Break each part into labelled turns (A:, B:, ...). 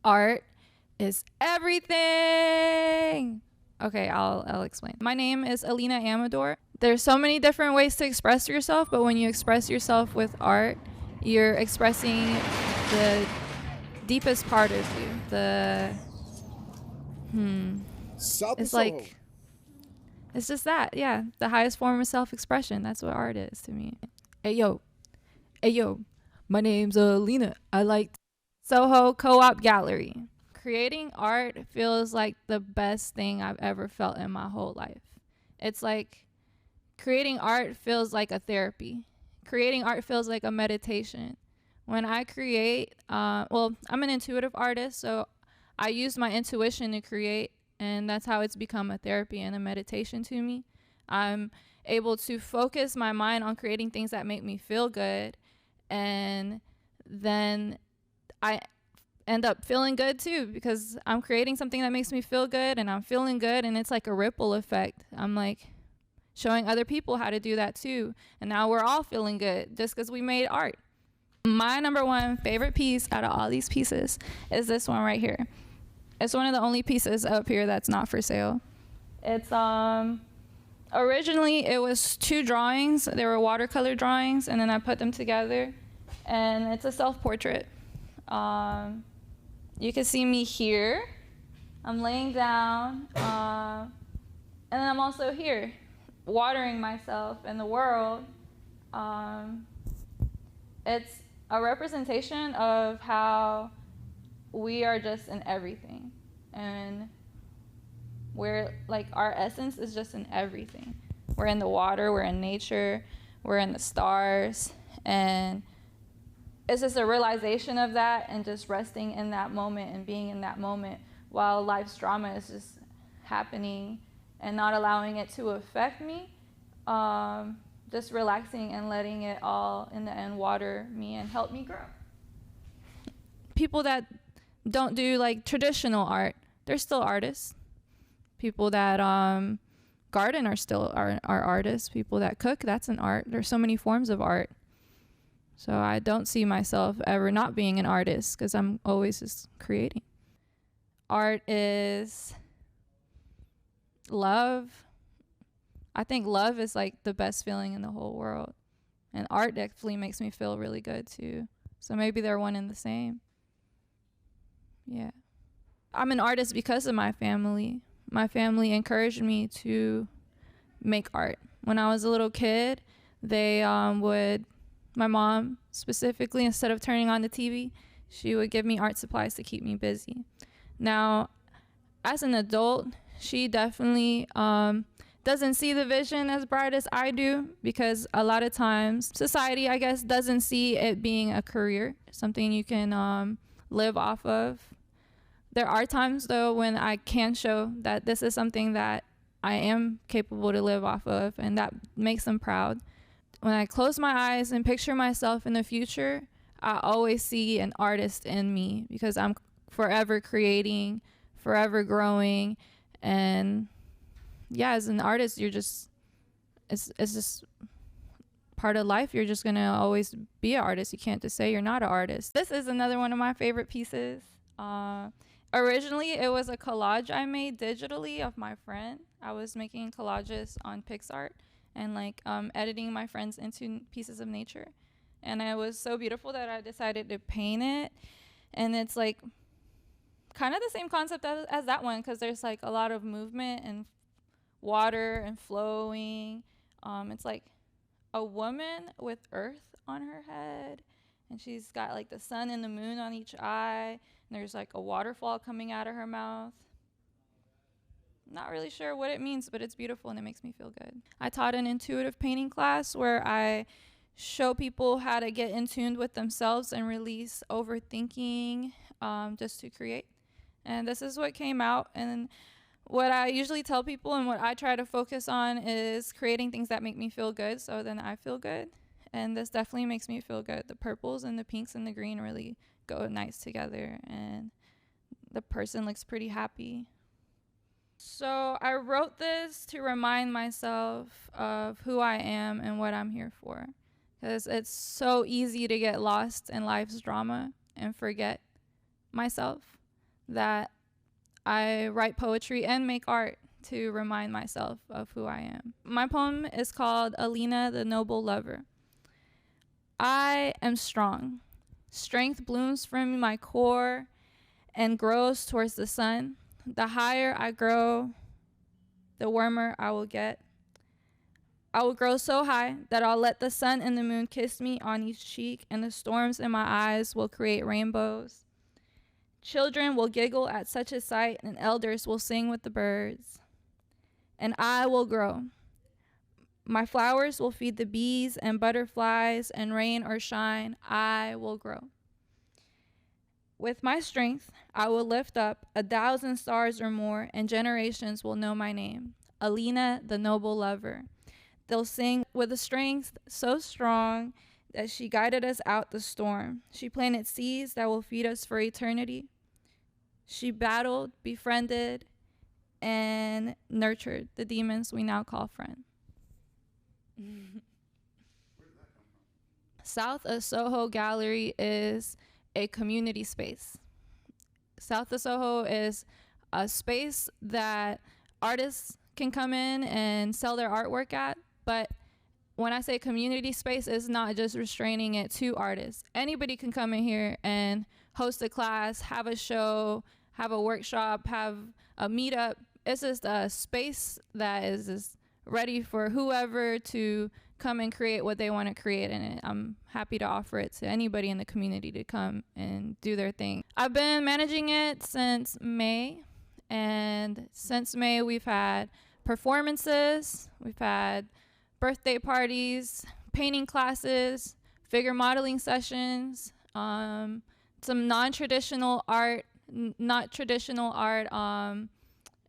A: Art is everything. Okay, I'll explain. My name is Alina Amador. There's so many different ways to express yourself, but when you express yourself with art, you're expressing the deepest part of you. It's like, it's just that, yeah. The highest form of self-expression. That's what art is to me. Hey yo, my name's Alina. I like Soho Co-op Gallery. Creating art feels like the best thing I've ever felt in my whole life. It's like creating art feels like a therapy. Creating art feels like a meditation. When I create, I'm an intuitive artist, so I use my intuition to create, and that's how it's become a therapy and a meditation to me. I'm able to focus my mind on creating things that make me feel good, and then I end up feeling good too, because I'm creating something that makes me feel good and I'm feeling good, and it's like a ripple effect. I'm like showing other people how to do that too, and now we're all feeling good just because we made art. My number one favorite piece out of all these pieces is this one right here. It's one of the only pieces up here that's not for sale. It's originally it was 2 drawings. They were watercolor drawings, and then I put them together, and it's a self-portrait. You can see me here. I'm laying down, and then I'm also here, watering myself in the world. It's a representation of how we are just in everything, and we're like, our essence is just in everything. We're in the water, we're in nature, we're in the stars, and it's just a realization of that, and just resting in that moment and being in that moment while life's drama is just happening and not allowing it to affect me. Just relaxing and letting it all in the end water me and help me grow. People that don't do like traditional art, they're still artists. People that garden are still are artists. People that cook, that's an art. There's so many forms of art. So I don't see myself ever not being an artist, because I'm always just creating. Art is love. I think love is like the best feeling in the whole world. And art definitely makes me feel really good too. So maybe they're one and the same. Yeah. I'm an artist because of my family. My family encouraged me to make art. When I was a little kid, they my mom specifically, instead of turning on the TV, she would give me art supplies to keep me busy. Now, as an adult, she definitely doesn't see the vision as bright as I do, because a lot of times society, I guess, doesn't see it being a career, something you can live off of. There are times, though, when I can show that this is something that I am capable to live off of, and that makes them proud. When I close my eyes and picture myself in the future, I always see an artist in me, because I'm forever creating, forever growing. And yeah, as an artist, you're just, it's just part of life. You're just gonna always be an artist. You can't just say you're not an artist. This is another one of my favorite pieces. Originally, it was a collage I made digitally of my friend. I was making collages on PixArt and like editing my friends into pieces of nature. And it was so beautiful that I decided to paint it. And it's like kind of the same concept as that one, because there's like a lot of movement and water and flowing. It's like a woman with earth on her head, and she's got like the sun and the moon on each eye, and there's like a waterfall coming out of her mouth. Not really sure what it means, but it's beautiful and it makes me feel good. I taught an intuitive painting class where I show people how to get in tune with themselves and release overthinking, just to create. And this is what came out. And what I usually tell people and what I try to focus on is creating things that make me feel good, so then I feel good. And this definitely makes me feel good. The purples and the pinks and the green really go nice together, and the person looks pretty happy. So I wrote this to remind myself of who I am and what I'm here for, because it's so easy to get lost in life's drama and forget myself. that I write poetry and make art to remind myself of who I am. My poem is called Alina the Noble Lover. I am strong. Strength blooms from my core and grows towards the sun. The higher I grow, the warmer I will get. I will grow so high that I'll let the sun and the moon kiss me on each cheek, and the storms in my eyes will create rainbows. Children will giggle at such a sight, and elders will sing with the birds. And I will grow. My flowers will feed the bees and butterflies, and rain or shine, I will grow. With my strength, I will lift up 1,000 stars or more, and generations will know my name, Alina, the noble lover. They'll sing with a strength so strong that she guided us out the storm. She planted seeds that will feed us for eternity. She battled, befriended, and nurtured the demons we now call friend.
B: Where did that come from?
A: South of Soho Gallery is a community space. South of Soho is a space that artists can come in and sell their artwork at, but when I say community space, it's not just restraining it to artists. Anybody can come in here and host a class, have a show, have a workshop, have a meetup. It's just a space that is just ready for whoever to come and create what they want to create in it. I'm happy to offer it to anybody in the community to come and do their thing. I've been managing it since May, and since May we've had performances, we've had birthday parties, painting classes, figure modeling sessions, some non-traditional art, not traditional art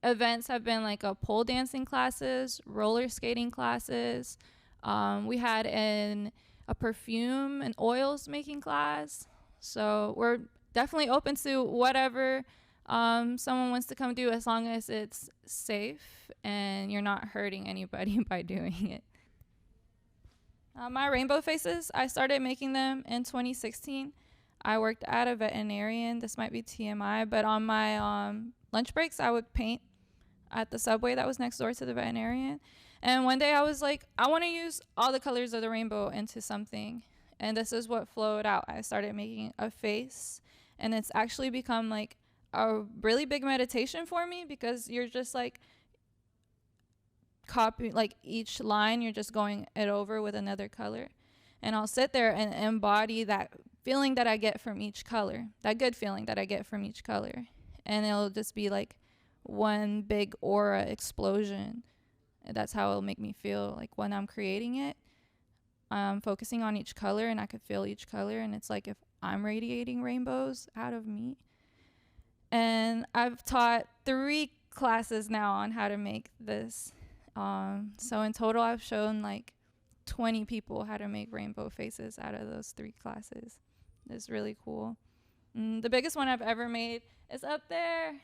A: events have been like a pole dancing classes, roller skating classes. We had a perfume and oils making class. So we're definitely open to whatever someone wants to come do, as long as it's safe and you're not hurting anybody by doing it. My rainbow faces, I started making them in 2016. I worked at a veterinarian. This might be TMI, but on my lunch breaks, I would paint at the Subway that was next door to the veterinarian. And one day I was like, I want to use all the colors of the rainbow into something. And this is what flowed out. I started making a face, and it's actually become like a really big meditation for me, because you're just like copy, like each line you're just going it over with another color, and I'll sit there and embody that feeling that I get from each color, that good feeling that I get from each color, and it'll just be like one big aura explosion. And that's how it'll make me feel like when I'm creating it. I'm focusing on each color, and I could feel each color, and it's like if I'm radiating rainbows out of me. And I've taught 3 classes now on how to make this. So in total, I've shown like 20 people how to make rainbow faces out of those 3 classes. It's really cool. The biggest one I've ever made is up there.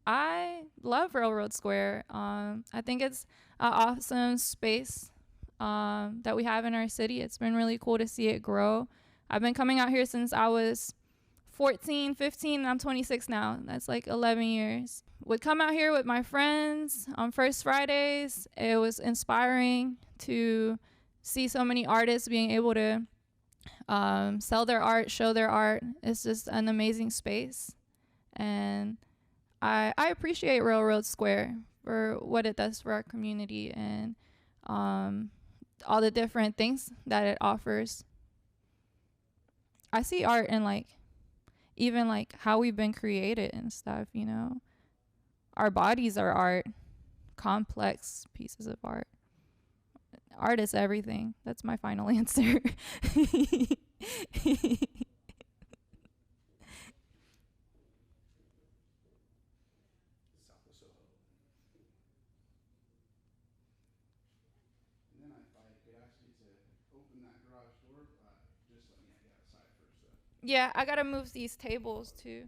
A: I love Railroad Square. I think it's an awesome space that we have in our city. It's been really cool to see it grow. I've been coming out here since I was 14, 15, and I'm 26 now. That's like 11 years. Would come out here with my friends on First Fridays. It was inspiring to see so many artists being able to sell their art, show their art. It's just an amazing space. And I appreciate Railroad Square for what it does for our community, and all the different things that it offers. I see art in like even like how we've been created and stuff, you know. Our bodies are art, complex pieces of art. Art is everything. That's my final answer.
B: South of Soho. And then if I could ask you to open that garage door, just let me get outside first.
A: Yeah, I gotta move these tables too.